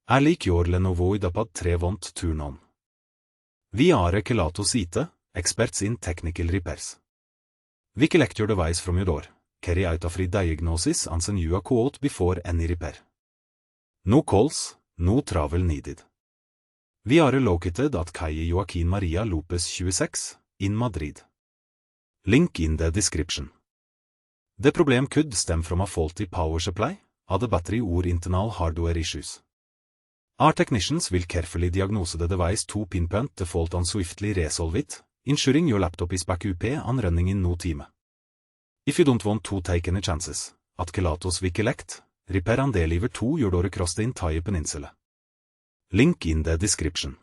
Lik your Lenovo IdeaPad 3 want turn on. Vi are Kelatos IT, experts in technical repairs. We collect your device from your door, carry out a free diagnosis and send you a quote before any repair. No calls, no travel needed. Vi are located at Calle Joaquín María López 26, in Madrid. Link in the description. The problem could stem from a faulty power supply, a the battery or internal hardware issues. Our technicians will carefully diagnose the device to pinpoint the fault and swiftly resolve it, ensuring your laptop is back up and running in no time. If you don't want to take any chances, at Kelatos we collect, repair and deliver to your door across the entire peninsula. Link in the description.